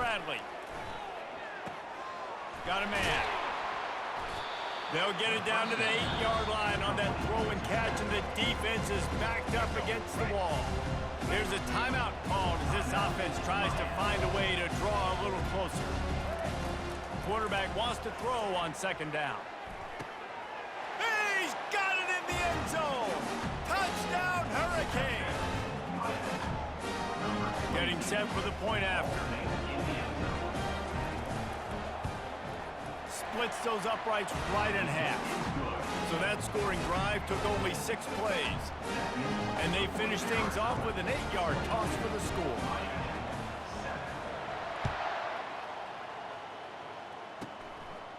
Bradley. Got a man. They'll get it down to the 8-yard line on that throw and catch, and the defense is backed up against the wall. There's a timeout called as this offense tries to find a way to draw a little closer. Quarterback wants to throw on second down. He's got it in the end zone. Touchdown, Hurricane. Getting set for the point after. Splits those uprights right in half. So that scoring drive took only 6 plays. And they finished things off with an 8-yard toss for the score.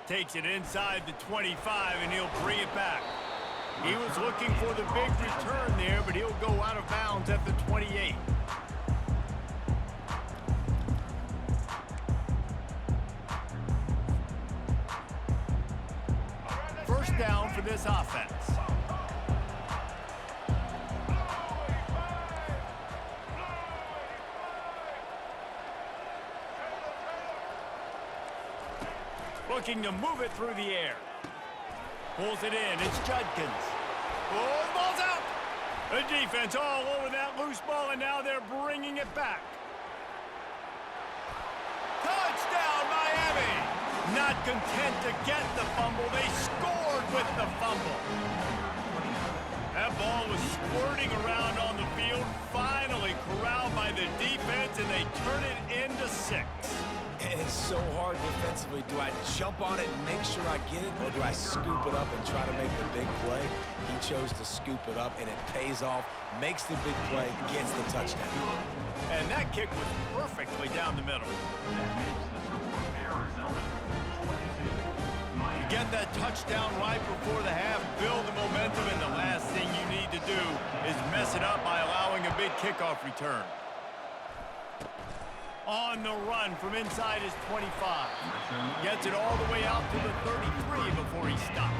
Takes it inside the 25, and he'll bring it back. He was looking for the big return there, but he'll go out of bounds at the 28. First down for this offense. Looking to move it through the air. Pulls it in. It's Judkins. Oh, the ball's out. The defense all over that loose ball, and now they're bringing it back. Touchdown, Miami. Not content to get the fumble, they scored with the fumble. That ball was squirting around on the field, finally corralled by the defense, and they turn it into 6. It's so hard defensively. Do I jump on it and make sure I get it, or do I scoop it up and try to make the big play? He chose to scoop it up, and it pays off, makes the big play, gets the touchdown. And that kick was perfectly down the middle. You get that touchdown right before the half, build the momentum, and the last thing you need to do is mess it up by allowing a big kickoff return. On the run from inside his 25. Gets it all the way out to the 33 before he stopped.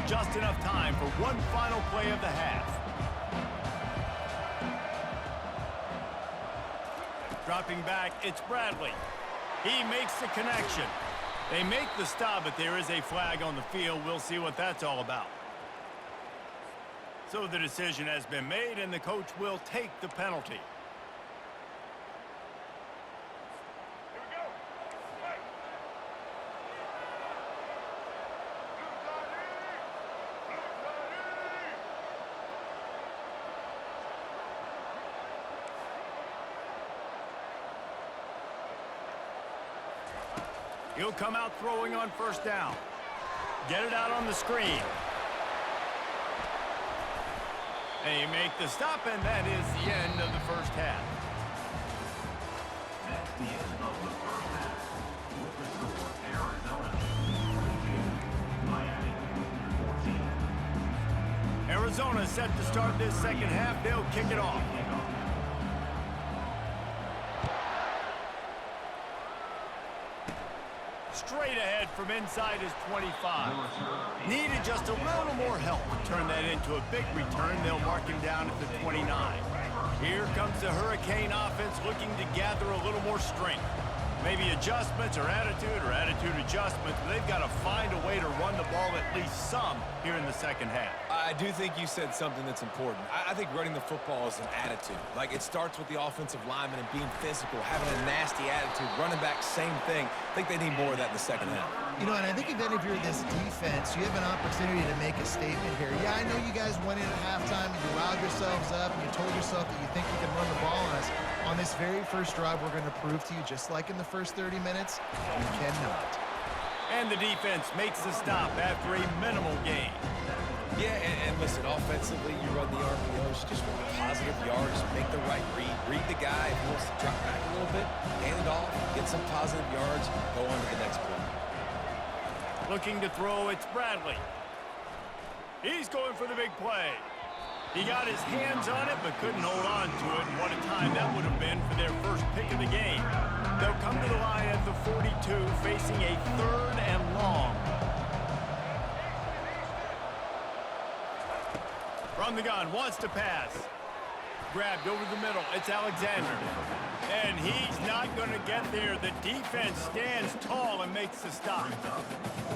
Just enough time for one final play of the half. Dropping back, it's Bradley. He makes the connection. They make the stop, but there is a flag on the field. We'll see what that's all about. So the decision has been made, and the coach will take the penalty. He'll come out throwing on first down. Get it out on the screen. They make the stop, and that is the end of the first half. That's the end of the first half. With the score, Arizona 22, Miami 14. Arizona set to start this second half. They'll kick it off. Straight ahead from inside his 25. Needed just a little more help to turn that into a big return. They'll mark him down at the 29. Here comes the Hurricane offense looking to gather a little more strength. Maybe adjustments or attitude adjustments, but they've got to find a way to run the ball at least some here in the second half. I do think you said something that's important. I think running the football is an attitude. Like, it starts with the offensive lineman and being physical, having a nasty attitude. Running back, same thing. I think they need more of that in the second half. You know, and I think if any of you are this defense, you have an opportunity to make a statement here. Yeah, I know you guys went in at halftime and you riled yourselves up and you told yourself that you think you can run the ball on us. On this very first drive, we're going to prove to you, just like in the first 30 minutes, you cannot. And the defense makes the stop after a minimal gain. Yeah, and listen, offensively, you run the RPOs, just want positive yards, make the right read the guy. If he wants to drop back a little bit, hand it off, get some positive yards, go on to the next play. Looking to throw, it's Bradley. He's going for the big play. He got his hands on it, but couldn't hold on to it. And what a time that would have been for their first pick of the game. the 42, facing a 3rd and long. From the gun, wants to pass. Grabbed over the middle. It's Alexander. And he's not going to get there. The defense stands tall and makes the stop.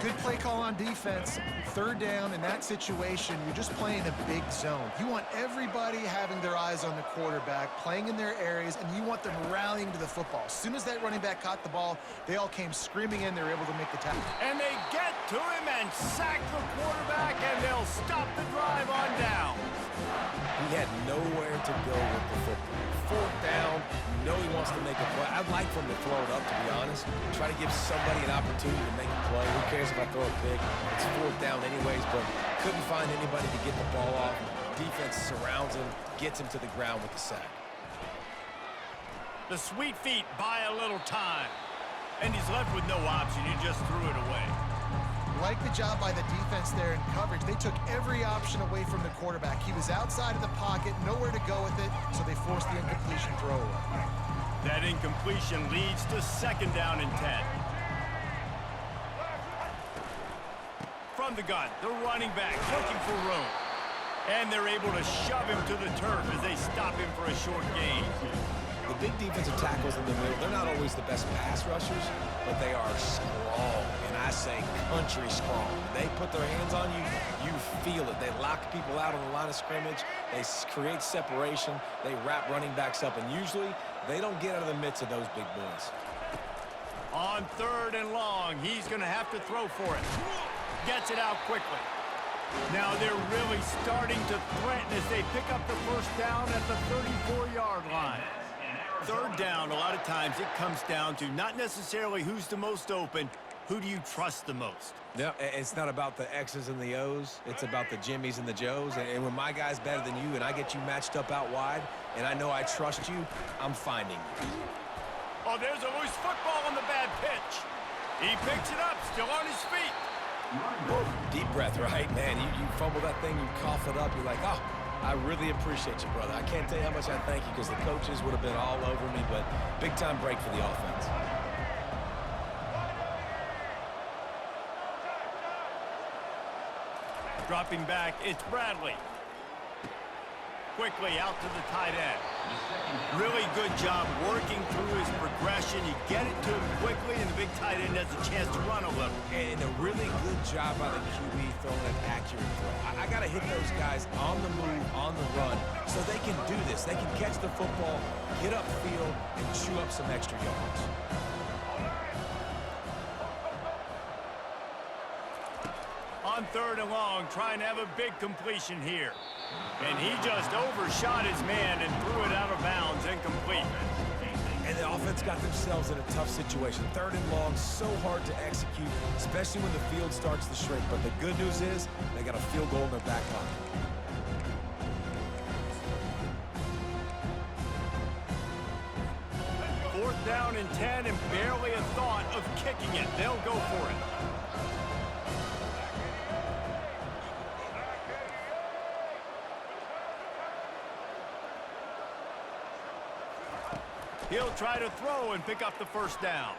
Good play call on defense. 3rd down in that situation, you're just playing a big zone. You want everybody having their eyes on the quarterback, playing in their areas, and you want them rallying to the football. As soon as that running back caught the ball, they all came screaming in. They were able to make the tackle. And they get to him and sack the quarterback, and they'll stop the drive on down. He had nowhere to go with the football. 4th down, you know he wants to make a play. I'd like for him to throw it up, to be honest. Try to give somebody an opportunity to make a play. Who cares if I throw a pick? It's 4th down anyways, but couldn't find anybody to get the ball off. Defense surrounds him, gets him to the ground with the sack. The sweet feet buy a little time. And he's left with no option. He just threw it away. Like the job by the defense there in coverage. They took every option away from the quarterback. He was outside of the pocket, nowhere to go with it, so they forced the incompletion throw away. That incompletion leads to 2nd down and 10. From the gun, the running back looking for room. And they're able to shove him to the turf as they stop him for a short gain. The big defensive tackles in the middle, they're not always the best pass rushers, but they are strong, and I say country strong. They put their hands on you, you feel it. They lock people out on the line of scrimmage. They create separation. They wrap running backs up, and usually they don't get out of the midst of those big boys. On 3rd and long, he's going to have to throw for it. Gets it out quickly. Now they're really starting to threaten as they pick up the 1st down at the 34-yard line. 3rd down, a lot of times it comes down to not necessarily who's the most open, who do you trust the most? No, it's not about the X's and the O's. It's about the Jimmys and the Joes. And when my guy's better than you and I get you matched up out wide and I know I trust you, I'm finding you. Oh, there's a loose football on the bad pitch. He picks it up, still on his feet. Whoa, deep breath, right? Man, you fumble that thing, you cough it up, you're like, oh, I really appreciate you, brother. I can't tell you how much I thank you because the coaches would have been all over me, but big-time break for the offense. Dropping back, it's Bradley. Quickly out to the tight end. Really good job working through his progression. You get it to him quickly, and the big tight end has a chance to run a little. And a really good job by the QB throwing an accurate throw. I got to hit those guys on the move, on the run, so they can do this. They can catch the football, get upfield, and chew up some extra yards. On 3rd and long, trying to have a big completion here. And he just overshot his man and threw it out of bounds, incomplete. And the offense got themselves in a tough situation. 3rd and long, so hard to execute, especially when the field starts to shrink. But the good news is they got a field goal in their back pocket. Fourth down and 10, and barely a thought of kicking it. They'll go for it. He'll try to throw and pick up the 1st down.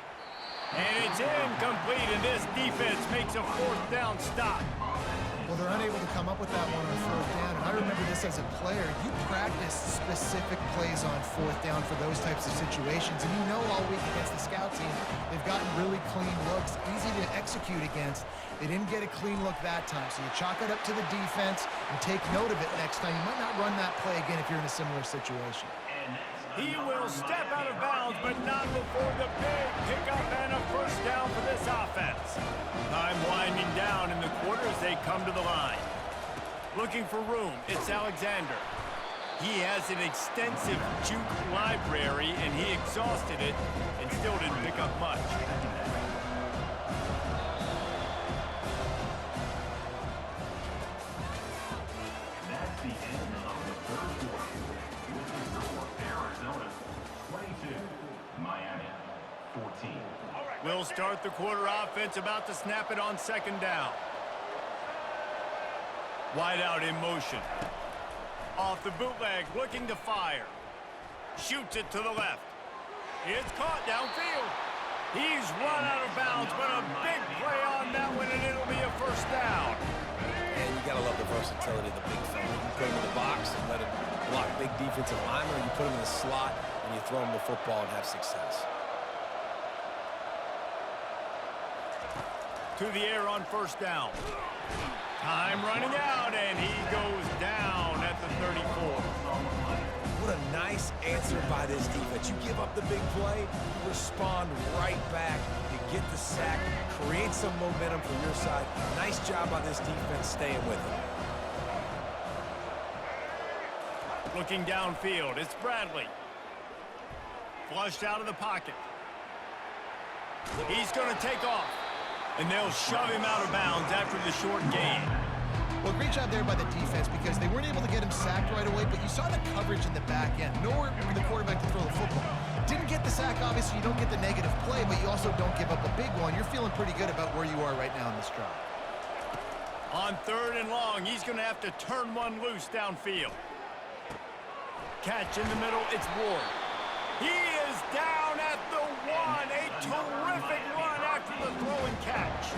And it's incomplete, and this defense makes a 4th down stop. Well, they're unable to come up with that one on 4th down. And I remember this as a player. You practice specific plays on 4th down for those types of situations. And you know all week against the scout team, they've gotten really clean looks, easy to execute against. They didn't get a clean look that time. So you chalk it up to the defense and take note of it next time. You might not run that play again if you're in a similar situation. He will step out of bounds, but not before the big pickup and a 1st down for this offense. Time winding down in the quarter as they come to the line. Looking for room, it's Alexander. He has an extensive juke library, and he exhausted it and still didn't pick up much. That's the end of the 3rd quarter. With the score, Arizona 22, Miami 14. We'll start the quarter offense, about to snap it on 2nd down. Wide out in motion. Off the bootleg, looking to fire. Shoots it to the left. It's caught downfield. He's run out of bounds, but a big play on that one, and it'll be a first down. And you got to love the versatility of the big fella. You put him in the box and let him block big defensive linemen, or you put him in the slot and you throw him the football and have success. To the air on first down. Time running out, and he goes down at the 34. What a nice answer by this defense. You give up the big play, you respond right back. You get the sack, create some momentum from your side. Nice job by this defense staying with it. Looking downfield, it's Bradley. Flushed out of the pocket. He's going to take off, and they'll shove him out of bounds after the short gain. Well, great job there by the defense because they weren't able to get him sacked right away, but you saw the coverage in the back end. Nowhere for the quarterback to throw the football. Didn't get the sack, obviously. You don't get the negative play, but you also don't give up a big one. You're feeling pretty good about where you are right now in this drive. On third and long, he's going to have to turn one loose downfield. Catch in the middle, it's Ward. He is down at the 1. A terrific run after the throw and catch.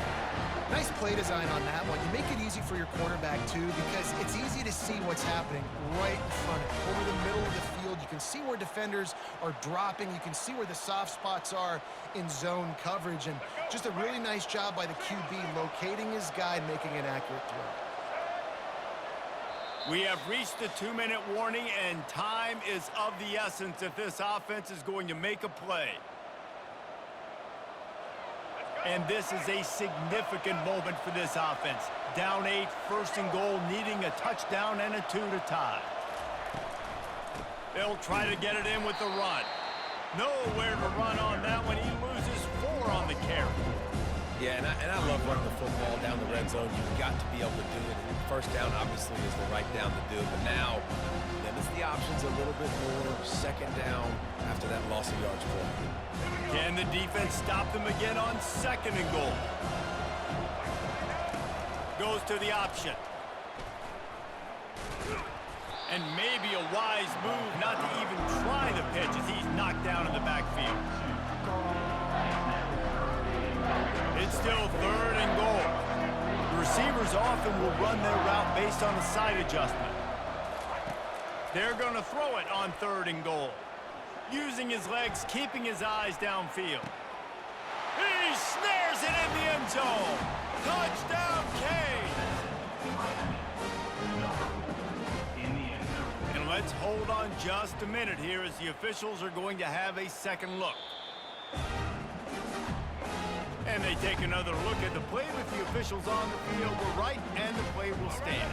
Nice play design on that one. You make it easy for your quarterback, too, because it's easy to see what's happening right in front of you. Over the middle of the field, you can see where defenders are dropping. You can see where the soft spots are in zone coverage. And just a really nice job by the QB locating his guy and making an accurate throw. We have reached the 2-minute warning, and time is of the essence if this offense is going to make a play. And this is a significant moment for this offense. Down 8, first and goal, needing a touchdown and a 2 to tie. They'll try to get it in with the run. Nowhere to run on that one. He loses 4 on the carry. Yeah, and I love running the football down the red zone. You've got to be able to do it. And first down, obviously, is the right down to do it. But now, limits the options a little bit more. Second down after that loss of yards play. Can the defense stop them again on second and goal? Goes to the option. And maybe a wise move not to even try the pitch as he's knocked down in the backfield. It's still third and goal. The receivers often will run their route based on a side adjustment. They're going to throw it on third and goal. Using his legs, keeping his eyes downfield. He snares it in the end zone. Touchdown, Canes. And let's hold on just a minute here as the officials are going to have a second look. And they take another look at the play, but the officials on the field were right, and the play will stand.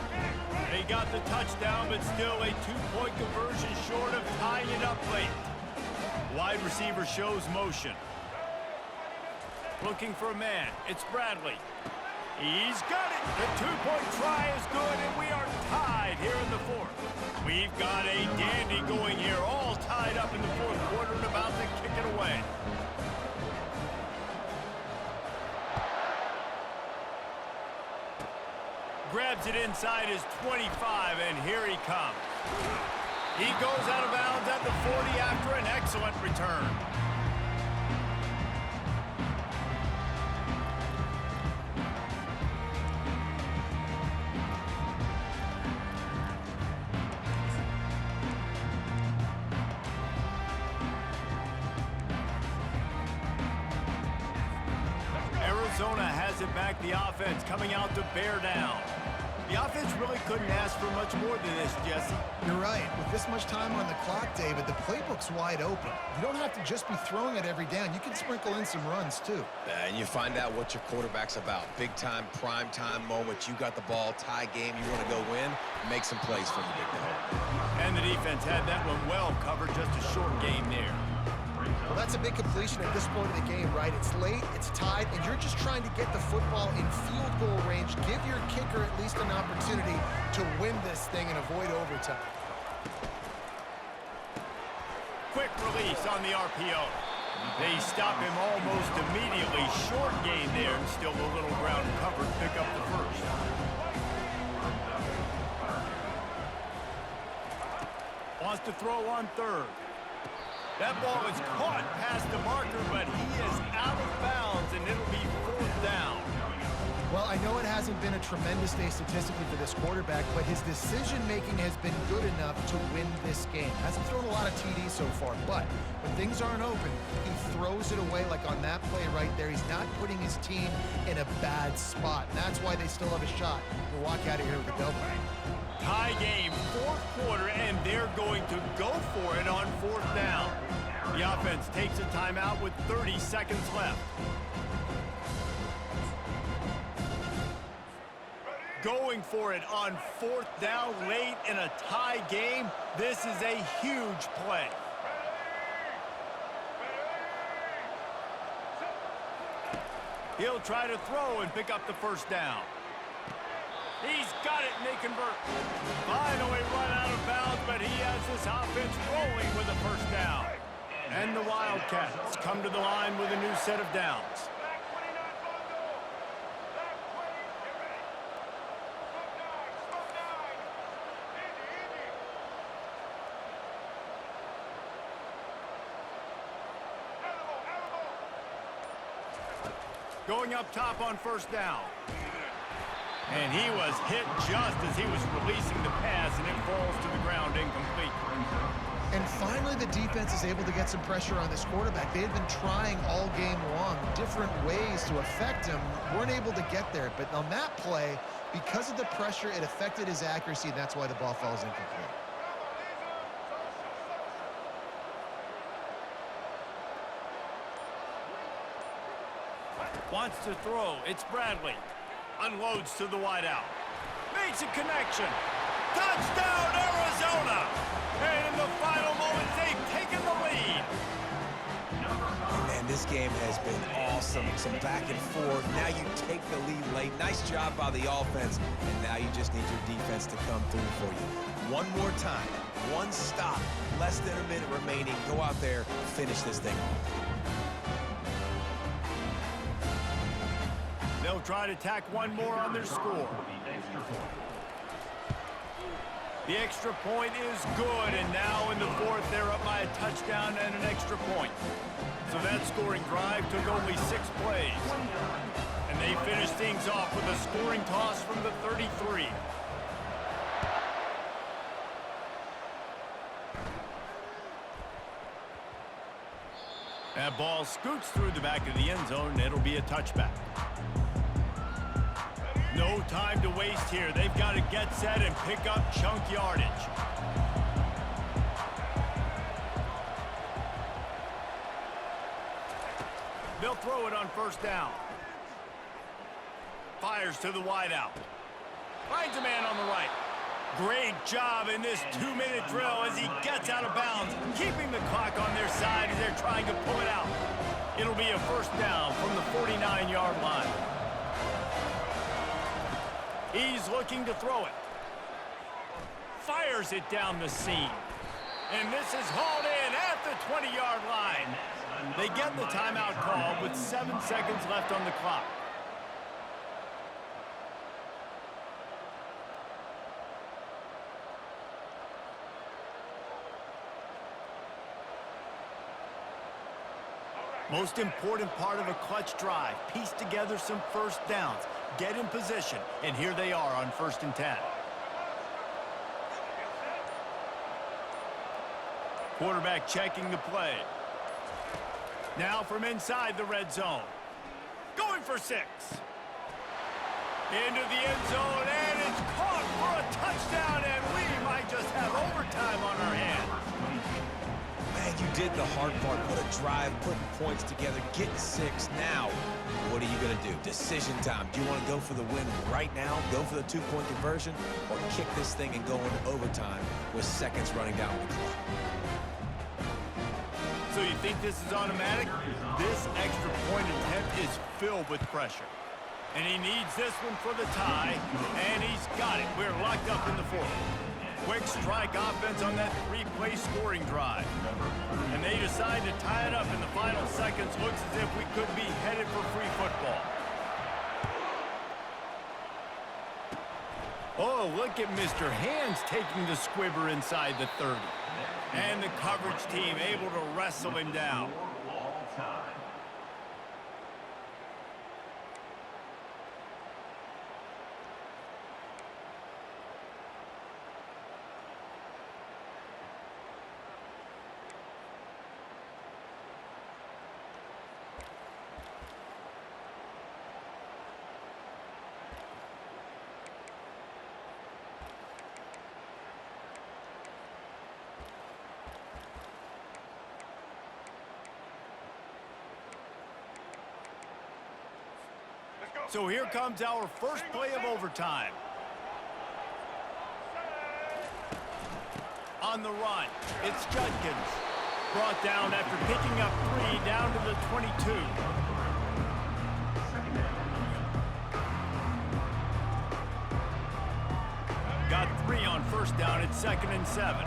They got the touchdown, but still a 2-point conversion short of tying it up late. Wide receiver shows motion. Looking for a man. It's Bradley. He's got it. The 2-point try is good, and we are tied here in the fourth. We've got a dandy going here, all tied up in the fourth quarter and about to kick it away. Grabs it inside his 25, and here he comes. He goes out of bounds at the 40 after an excellent return. Arizona has it back, the offense coming out to bear down. The offense really couldn't ask for much more than this, Jesse. You're right. With this much time on the clock, David, the playbook's wide open. You don't have to just be throwing it every down. You can sprinkle in some runs, too. And you find out what your quarterback's about. Big-time, prime-time moment. You got the ball, tie game, you want to go win, make some plays for the big dog. And the defense had that one well covered, just a short game there. Well, that's a big completion at this point of the game, right? It's late, it's tied, and you're just trying to get the football in field goal range. Give your kicker at least an opportunity to win this thing and avoid overtime. Quick release on the RPO. They stop him almost immediately. Short gain there, and still a little ground covered. Pick up the first. Wants to throw on third. That ball is caught past the marker, but he is out of I know it hasn't been a tremendous day statistically for this quarterback, but his decision-making has been good enough to win this game. Hasn't thrown a lot of TDs so far, but when things aren't open, he throws it away like on that play right there. He's not putting his team in a bad spot, and that's why they still have a shot to walk out of here with a W. Tie game, fourth quarter, and they're going to go for it on fourth down. The offense takes a timeout with 30 seconds left. Going for it on fourth down late in a tie game. This is a huge play. He'll try to throw and pick up the first down. He's got it, and they convert. Finally run out of bounds, but he has this offense rolling with a first down. And the Wildcats come to the line with a new set of downs. Going up top on first down. And he was hit just as he was releasing the pass, and it falls to the ground incomplete. And finally, the defense is able to get some pressure on this quarterback. They had been trying all game long different ways to affect him. Weren't able to get there. But on that play, because of the pressure, it affected his accuracy, and that's why the ball falls incomplete. Wants to throw. It's Bradley. Unloads to the wideout. Makes a connection. Touchdown, Arizona! And in the final moments, they've taken the lead. And this game has been awesome. Some back and forth. Now you take the lead late. Nice job by the offense. And now you just need your defense to come through for you. One more time. One stop. Less than a minute remaining. Go out there, finish this thing off. They'll try to tack one more on their score. The extra point is good, and now in the fourth, they're up by a touchdown and an extra point. So that scoring drive took only 6 plays. And they finished things off with a scoring toss from the 33. That ball scoots through the back of the end zone, and it'll be a touchback. No time to waste here. They've got to get set and pick up chunk yardage. They'll throw it on first down. Fires to the wideout. Finds a man on the right. Great job in this 2-minute drill as he gets out of bounds, keeping the clock on their side as they're trying to pull it out. It'll be a first down from the 49-yard line. He's looking to throw it. Fires it down the seam. And this is hauled in at the 20-yard line. They get the timeout called with 7 seconds left on the clock. Most important part of a clutch drive, piece together some first downs, get in position, and here they are on 1st and 10. Quarterback checking the play. Now from inside the red zone. Going for 6. Into the end zone, and it's caught for a touchdown, and we might just have overtime on our hands. Man, you did the hard part. Put a drive, putting points together, getting 6. Now, what are you going to do? Decision time. Do you want to go for the win right now, go for the 2-point conversion, or kick this thing and go into overtime with seconds running down the clock? So you think this is automatic? This extra point attempt is filled with pressure. And he needs this one for the tie, and he's got it. We're locked up in the fourth. Quick strike offense on that 3-play scoring drive. And they decide to tie it up in the final seconds. Looks as if we could be headed for free football. Oh, look at Mr. Hands taking the squibber inside the 30. And the coverage team able to wrestle him down. So here comes our first play of overtime. On the run, it's Judkins. Brought down after picking up 3 down to the 22. Got 3 on first down. It's 2nd and 7.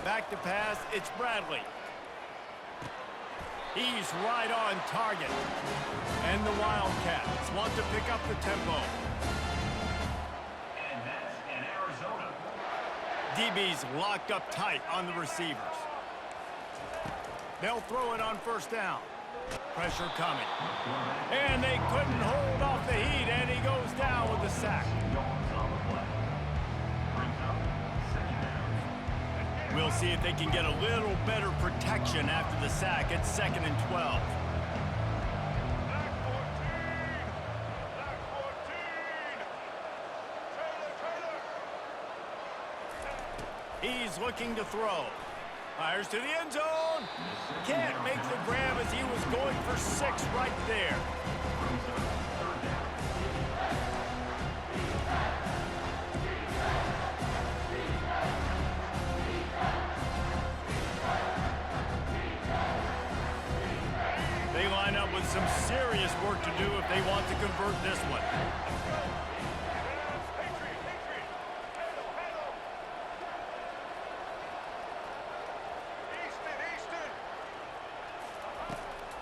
Back to pass, it's Bradley. He's right on target. And the Wildcats want to pick up the tempo. And that's in Arizona. DB's locked up tight on the receivers. They'll throw it on first down. Pressure coming. And they couldn't hold off the heat, and he goes down with a sack. Yards on the play. Brings up 2nd down. We'll see if they can get a little better protection after the sack. It's 2nd and 12. He's looking to throw. Fires to the end zone. Can't make the grab as he was going for 6 right there. They line up with some serious work to do if they want to convert this one.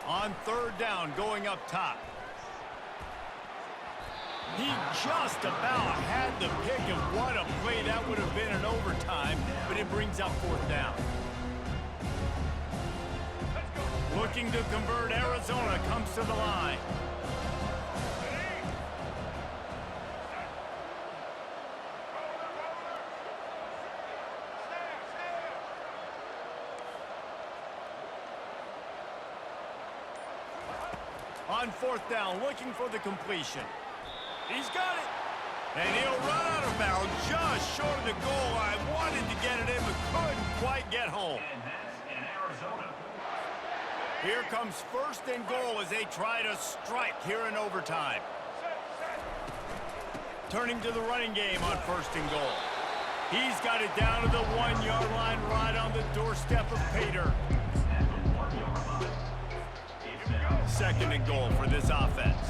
On 3rd down, going up top. He just about had the pick, and what a play that would have been in overtime, but it brings up 4th down. Looking to convert, Arizona comes to the line. On 4th down, looking for the completion. He's got it. And he'll run out of bounds just short of the goal line. Wanted to get it in, but couldn't quite get home. And that's in Arizona. Here comes 1st and goal as they try to strike here in overtime. Turning to the running game on 1st and goal. He's got it down to the 1-yard line right on the doorstep of Pater. At the 1-yard line. It's now 2nd and goal for this offense.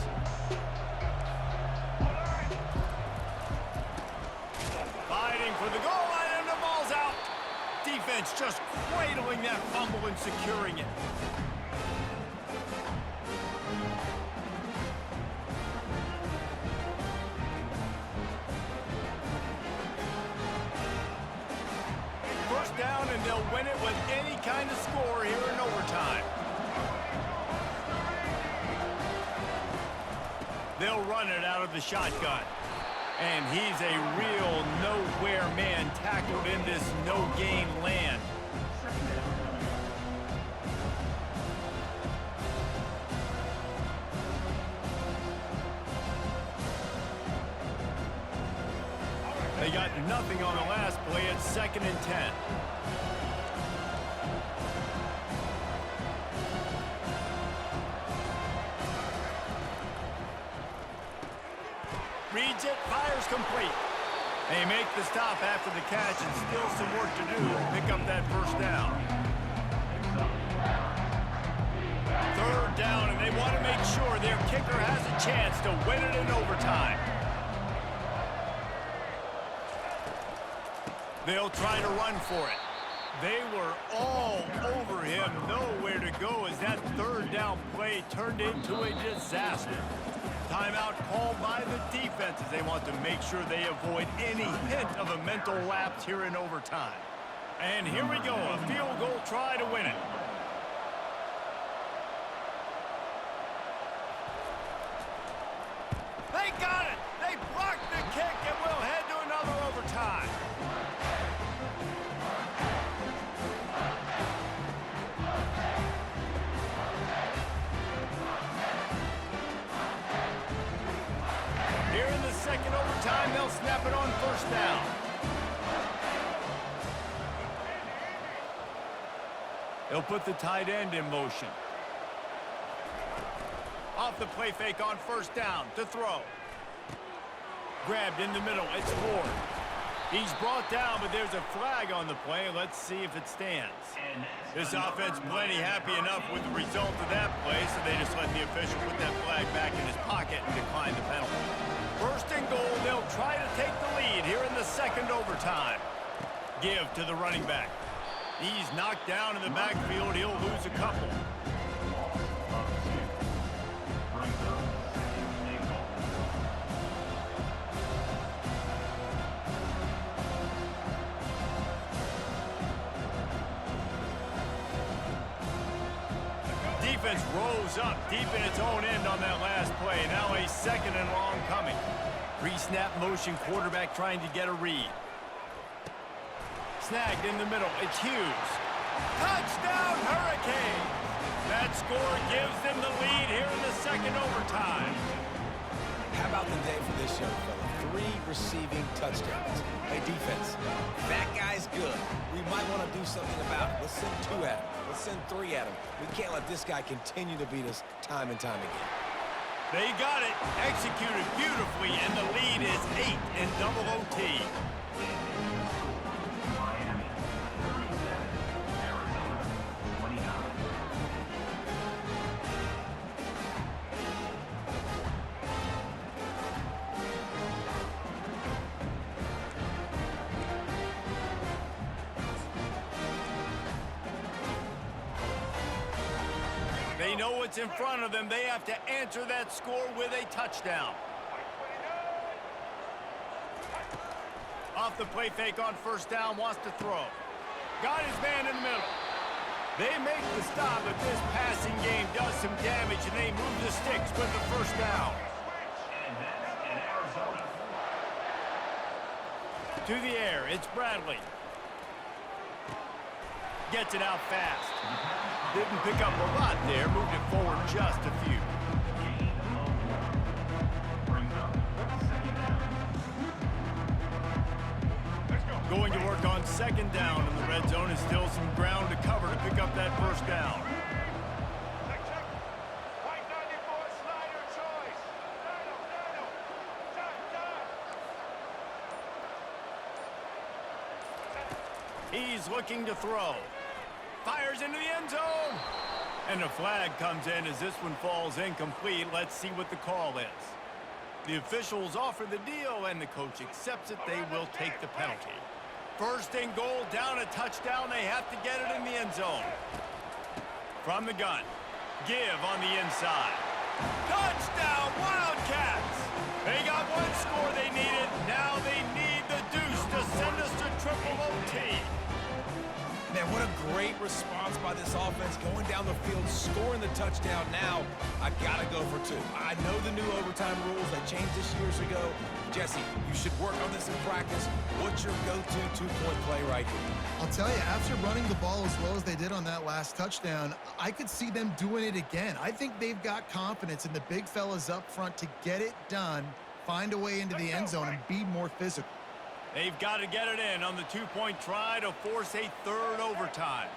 Fighting for the goal line, and the ball's out. Defense just cradling that fumble and securing it. First down, and they'll win it with any kind of score here in overtime. They'll run it out of the shotgun. And he's a real nowhere man tackled in this no-gain land. They got nothing on the last play. It's 2nd and 10. Reads it, fires complete. They make the stop after the catch, and still some work to do to pick up that 1st down. 3rd down, and they want to make sure their kicker has a chance to win it in overtime. They'll try to run for it. They were all over him, nowhere to go as that 3rd down play turned into a disaster. Timeout called by the defense as they want to make sure they avoid any hint of a mental lapse here in overtime. And here we go, a field goal try to win it. They got it! They blocked the kick, and we'll head to another overtime. Here in the 2nd time, they'll snap it on first down. They'll put the tight end in motion. Off the play fake on first down to throw. Grabbed in the middle. It's Ward. He's brought down, but there's a flag on the play. Let's see if it stands. This offense plenty happy enough with the result of that play, so they just let the official put that flag back in his pocket and decline the penalty. First and goal, they'll try to take the lead here in the second overtime. Give to the running back. He's knocked down in the backfield. He'll lose a couple. Defense rose up deep in its own end on that last play. Now a second and long coming. Pre-snap motion, quarterback trying to get a read. Snagged in the middle. It's Hughes. Touchdown, Hurricanes! That score gives them the lead here in the second overtime. How about the day for this young fella? 3 receiving touchdowns. Hey, defense, that guy's good. We might want to do something about it. Let's send 2 at him. Let's send 3 at him. We can't let this guy continue to beat us time and time again. They got it. Executed beautifully, and the lead is 8 in double OT. Miami 37, Arizona 29. They know what's in front of them. They have to answer that score with a touchdown. Off the play fake on first down, wants to throw. Got his man in the middle. They make the stop, but this passing game does some damage, and they move the sticks with the first down. And that's in Arizona. To the air, it's Bradley. Gets it out fast. Didn't pick up a lot there, moved it forward just a few. Gain of 1. Brings up second down. Going to work on second down in the red zone, and still some ground to cover to pick up that first down. He's looking to throw. Fires into the end zone. And a flag comes in as this one falls incomplete. Let's see what the call is. The officials offer the deal, and the coach accepts it. They will take the penalty. First and goal, down a touchdown. They have to get it in the end zone. From the gun. Give on the inside. Touchdown, Wildcats! They got one score they needed. Now they need the deuce to send us to triple OT. Man, what a great response by this offense, going down the field, scoring the touchdown. Now, I got to go for 2. I know the new overtime rules. They changed this years ago. Jesse, you should work on this in practice. What's your go-to 2-point play right here? I'll tell you, after running the ball as well as they did on that last touchdown, I could see them doing it again. I think they've got confidence in the big fellas up front to get it done, find a way into the end zone, and be more physical. They've got to get it in on the 2-point try to force a third overtime.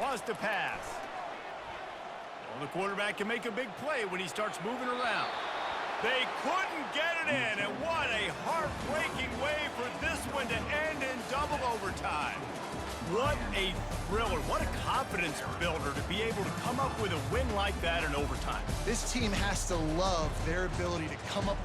Wants to pass. Well, the quarterback can make a big play when he starts moving around. They couldn't get it in, and what a heartbreaking way for this one to end in double overtime. What a thriller. What a confidence builder to be able to come up with a win like that in overtime. This team has to love their ability to come up with